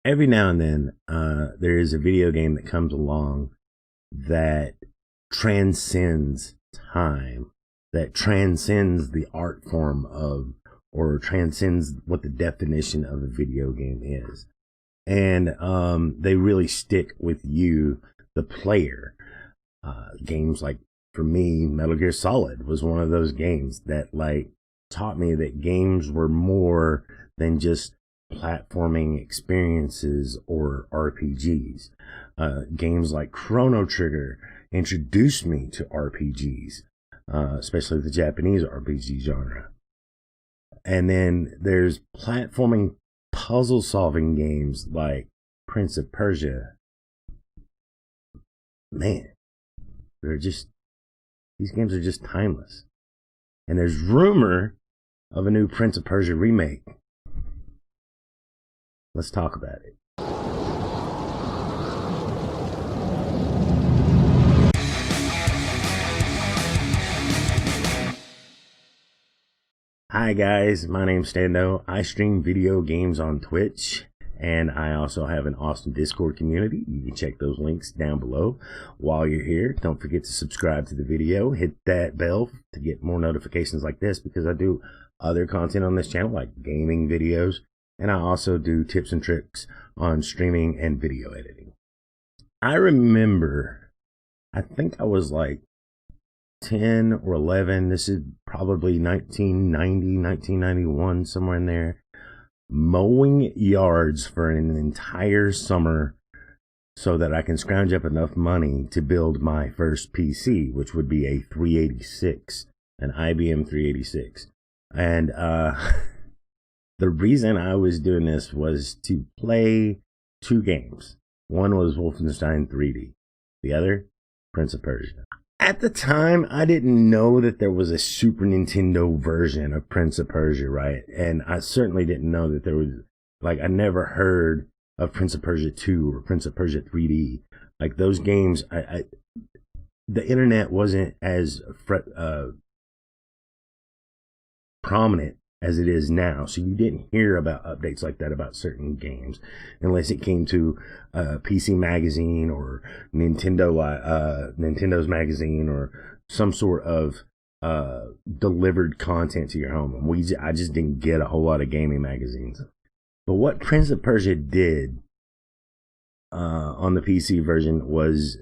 every now and then there is a video game that comes along that transcends time, that transcends the art form of, or transcends what the definition of a video game is. And they really stick with you, the player. Games like, for me, Metal Gear Solid was one of those games that like taught me that games were more than just platforming experiences or RPGs. Games like Chrono Trigger introduced me to RPGs, especially the Japanese RPG genre. And then there's platforming puzzle solving games like Prince of Persia. Man, these games are just timeless. And there's rumor of a new Prince of Persia remake. Let's talk about it. Hi guys, my name's Stando. I stream video games on Twitch, and I also have an awesome Discord community. You can check those links down below. While you're here, don't forget to subscribe to the video. Hit that bell to get more notifications like this, because I do other content on this channel, like gaming videos, and I also do tips and tricks on streaming and video editing. I remember, I think I was like 10 or 11. This is probably 1990, 1991, somewhere in there. Mowing yards for an entire summer so that I can scrounge up enough money to build my first PC, which would be a 386, an IBM 386. And the reason I was doing this was to play two games. One was Wolfenstein 3D, the other, Prince of Persia. At the time, I didn't know that there was a Super Nintendo version of Prince of Persia, right? And I certainly didn't know that there was, like, I never heard of Prince of Persia 2 or Prince of Persia 3D. Like, those games, the internet wasn't as prominent as it is now, so you didn't hear about updates like that about certain games unless it came to PC Magazine or Nintendo's magazine, or some sort of delivered content to your home. I just didn't get a whole lot of gaming magazines. But what Prince of Persia did on the PC version was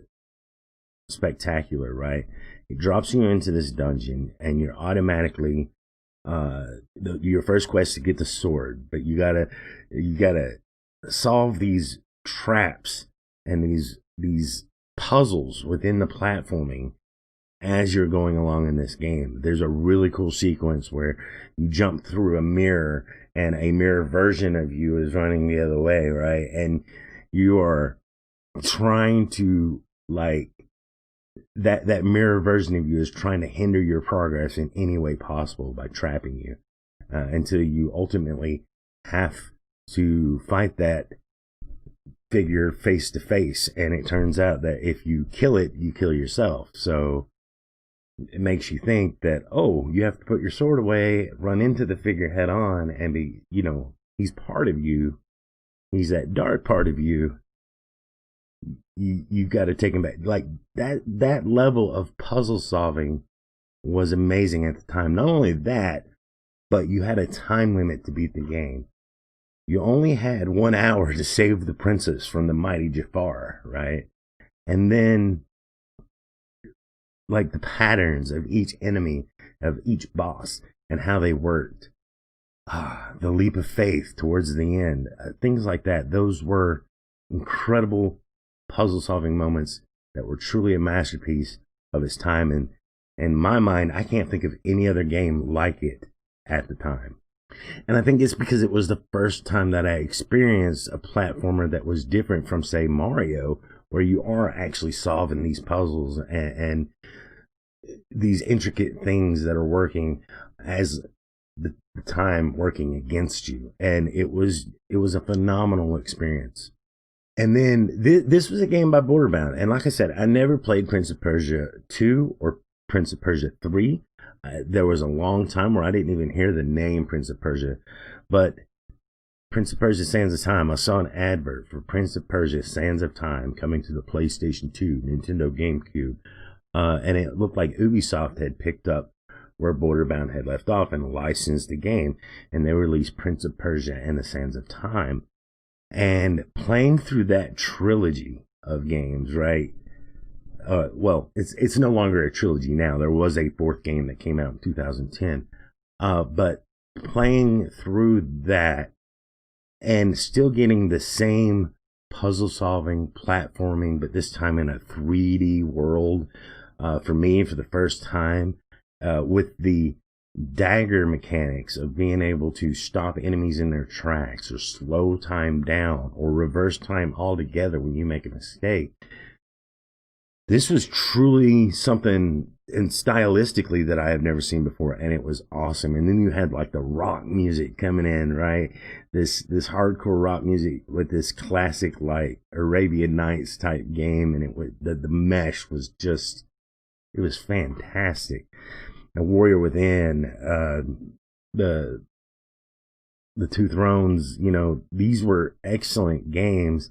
spectacular, right? It drops you into this dungeon, and you're automatically your first quest to get the sword, but you gotta solve these traps and these puzzles within the platforming as you're going along in this game. There's a really cool sequence where you jump through a mirror, and a mirror version of you is running the other way, right? And you are trying to, like, that mirror version of you is trying to hinder your progress in any way possible by trapping you, until you ultimately have to fight that figure face to face. And it turns out that if you kill it, you kill yourself. So it makes you think that, oh, you have to put your sword away, run into the figure head on, and be, he's part of you. He's that dark part of you. You've got to take him back. Like, that level of puzzle solving was amazing at the time. Not only that, but you had a time limit to beat the game. You only had 1 hour to save the princess from the mighty Jafar, right? And then, like, the patterns of each enemy, of each boss, and how they worked. The leap of faith towards the end, things like that. Those were incredible puzzle solving moments that were truly a masterpiece of its time. And in my mind, I can't think of any other game like it at the time. And I think it's because it was the first time that I experienced a platformer that was different from, say, Mario, where you are actually solving these puzzles and these intricate things that are working as the time working against you. And it was a phenomenal experience. And then this was a game by Borderbound. And like I said, I never played Prince of Persia 2 or Prince of Persia 3. There was a long time where I didn't even hear the name Prince of Persia. But Prince of Persia Sands of Time. I saw an advert for Prince of Persia Sands of Time coming to the PlayStation 2, Nintendo GameCube. And it looked like Ubisoft had picked up where Borderbound had left off and licensed the game. And they released Prince of Persia and the Sands of Time. And playing through that trilogy of games, right? Well, it's no longer a trilogy now. There was a fourth game that came out in 2010. But playing through that and still getting the same puzzle solving, platforming, but this time in a 3D world, for me, for the first time, with the dagger mechanics of being able to stop enemies in their tracks or slow time down or reverse time altogether when you make a mistake. This was truly something, and stylistically, that I have never seen before, and it was awesome. And then you had like the rock music coming in, right? This hardcore rock music with this classic like Arabian Nights type game, and it was the mesh was just, it was fantastic. The Warrior Within, the Two Thrones, you know, these were excellent games.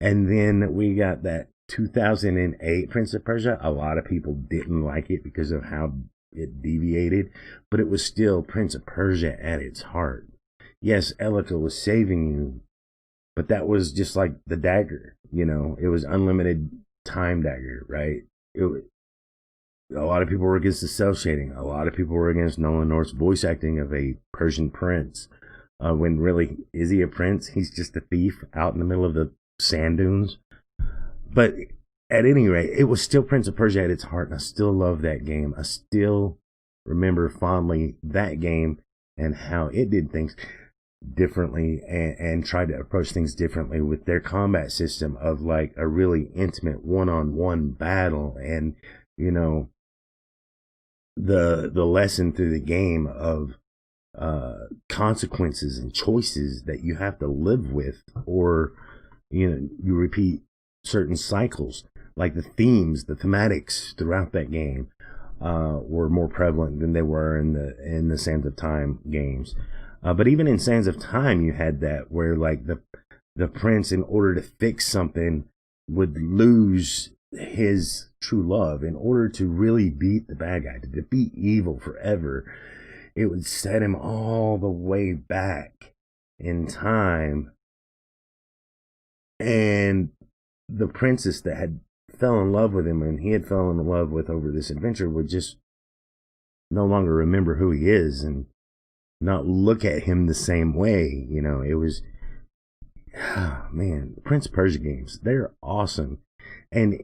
And then we got that 2008 Prince of Persia. A lot of people didn't like it because of how it deviated, but it was still Prince of Persia at its heart. Yes, Elika was saving you, but that was just like the dagger, you know, it was unlimited time dagger, right? A lot of people were against the cell shading. A lot of people were against Nolan North's voice acting of a Persian prince. When really, is he a prince? He's just a thief out in the middle of the sand dunes. But at any rate, it was still Prince of Persia at its heart, and I still love that game. I still remember fondly that game and how it did things differently and tried to approach things differently with their combat system of like a really intimate one-on-one battle, and, you know, the lesson through the game of consequences and choices that you have to live with, or, you know, you repeat certain cycles. Like the themes, the thematics throughout that game were more prevalent than they were in the Sands of Time games. But even in Sands of Time, you had that where like the prince, in order to fix something, would lose his true love in order to really beat the bad guy, to defeat evil forever. It would set him all the way back in time, and the princess that had fell in love with him and he had fallen in love with over this adventure would just no longer remember who he is and not look at him the same way. You know, it was, man, Prince of Persia games, they're awesome. And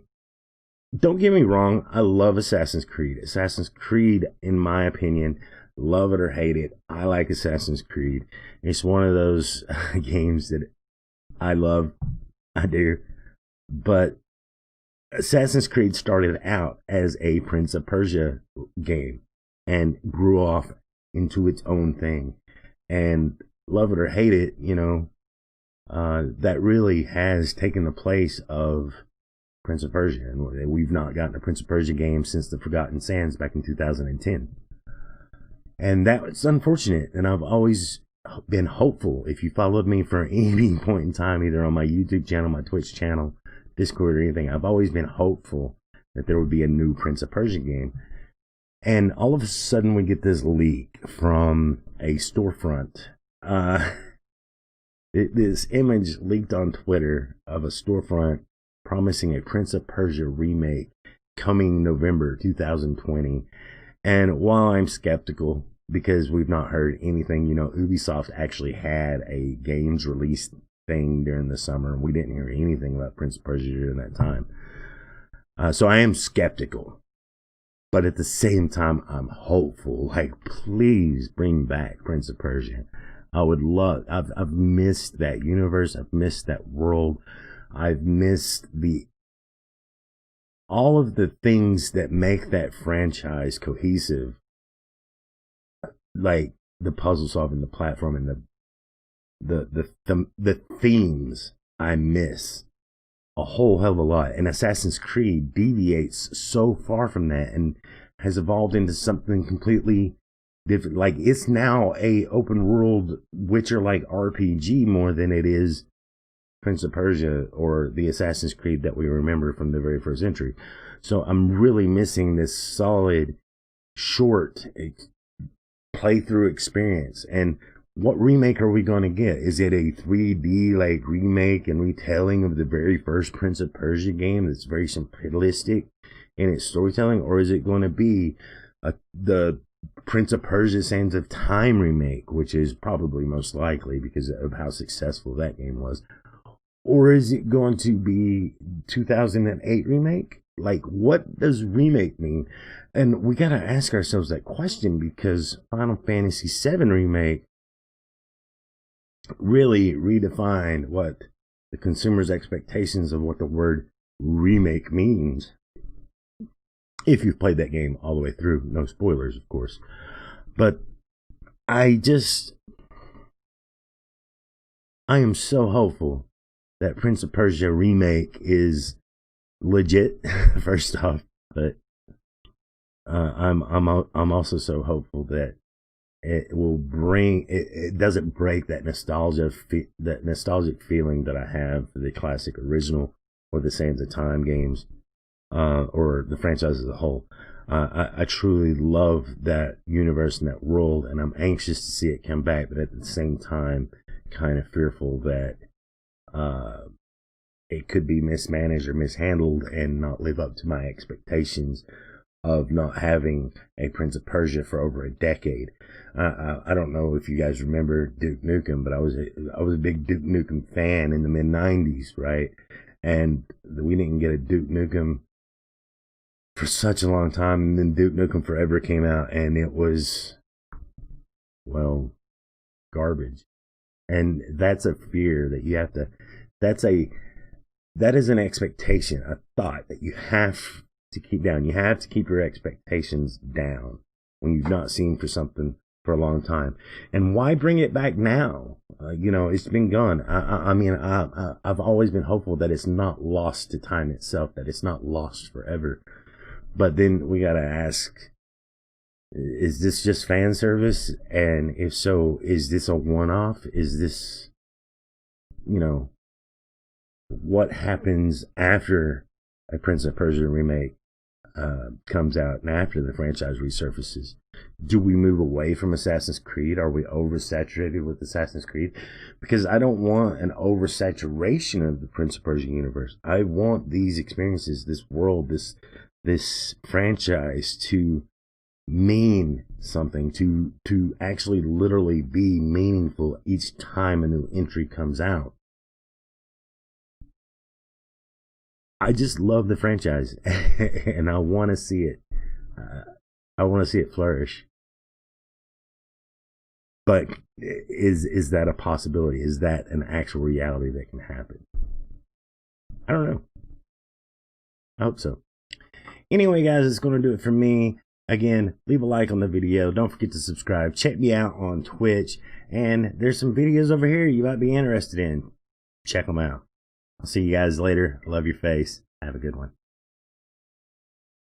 don't get me wrong, I love Assassin's Creed. Assassin's Creed, in my opinion, love it or hate it, I like Assassin's Creed. It's one of those games that I love. I do. But Assassin's Creed started out as a Prince of Persia game and grew off into its own thing. And love it or hate it, you know, that really has taken the place of Prince of Persia. And we've not gotten a Prince of Persia game since the Forgotten Sands back in 2010. And that was unfortunate. And I've always been hopeful. If you followed me for any point in time, either on my YouTube channel, my Twitch channel, Discord, or anything, I've always been hopeful that there would be a new Prince of Persia game. And all of a sudden we get this leak from a storefront. This image leaked on Twitter of a storefront promising a Prince of Persia remake coming November 2020. And while I'm skeptical, because we've not heard anything, you know, Ubisoft actually had a games release thing during the summer, and we didn't hear anything about Prince of Persia during that time. So I am skeptical. But at the same time, I'm hopeful. Like, please bring back Prince of Persia. I would love, I've missed that universe. I've missed that world. I've missed all of the things that make that franchise cohesive. Like the puzzle solving, the platform, and the themes I miss a whole hell of a lot. And Assassin's Creed deviates so far from that and has evolved into something completely different. Like, it's now a open world Witcher-like RPG more than it is Prince of Persia or the Assassin's Creed that we remember from the very first entry. So I'm really missing this solid, short playthrough experience. And what remake are we going to get? Is it a 3D like remake and retelling of the very first Prince of Persia game that's very simplistic in its storytelling? Or is it going to be the Prince of Persia Sands of Time remake, which is probably most likely because of how successful that game was? Or is it going to be 2008 remake? Like, what does remake mean? And we got to ask ourselves that question, because Final Fantasy VII Remake really redefined what the consumer's expectations of what the word remake means. If you've played that game all the way through, no spoilers, of course. But I am so hopeful that Prince of Persia Remake is legit, first off, but I'm also so hopeful that it will bring it doesn't break that nostalgic feeling that I have for the classic original or the Sands of Time games, or the franchise as a whole. I truly love that universe and that world, and I'm anxious to see it come back, but at the same time kind of fearful that it could be mismanaged or mishandled and not live up to my expectations of not having a Prince of Persia for over a decade. I don't know if you guys remember Duke Nukem, but I was a big Duke Nukem fan in the mid 90s, right? And we didn't get a Duke Nukem for such a long time, and then Duke Nukem Forever came out, and it was, well, garbage. And that's a fear that you have to, that is an expectation, a thought that you have to keep down. You have to keep your expectations down when you've not seen for something for a long time. And why bring it back now? It's been gone. I've always been hopeful that it's not lost to time itself, that it's not lost forever. But then we got to ask, is this just fan service? And if so, is this a one-off? Is this, what happens after a Prince of Persia remake comes out and after the franchise resurfaces? Do we move away from Assassin's Creed? Are we oversaturated with Assassin's Creed? Because I don't want an oversaturation of the Prince of Persia universe. I want these experiences, this world, this franchise to mean something, to actually literally be meaningful each time a new entry comes out. I just love the franchise, and I want to see it. I want to see it flourish. But is that a possibility? Is that an actual reality that can happen? I don't know. I hope so. Anyway, guys, it's going to do it for me. Again, leave a like on the video. Don't forget to subscribe. Check me out on Twitch. And there's some videos over here you might be interested in. Check them out. I'll see you guys later. Love your face. Have a good one.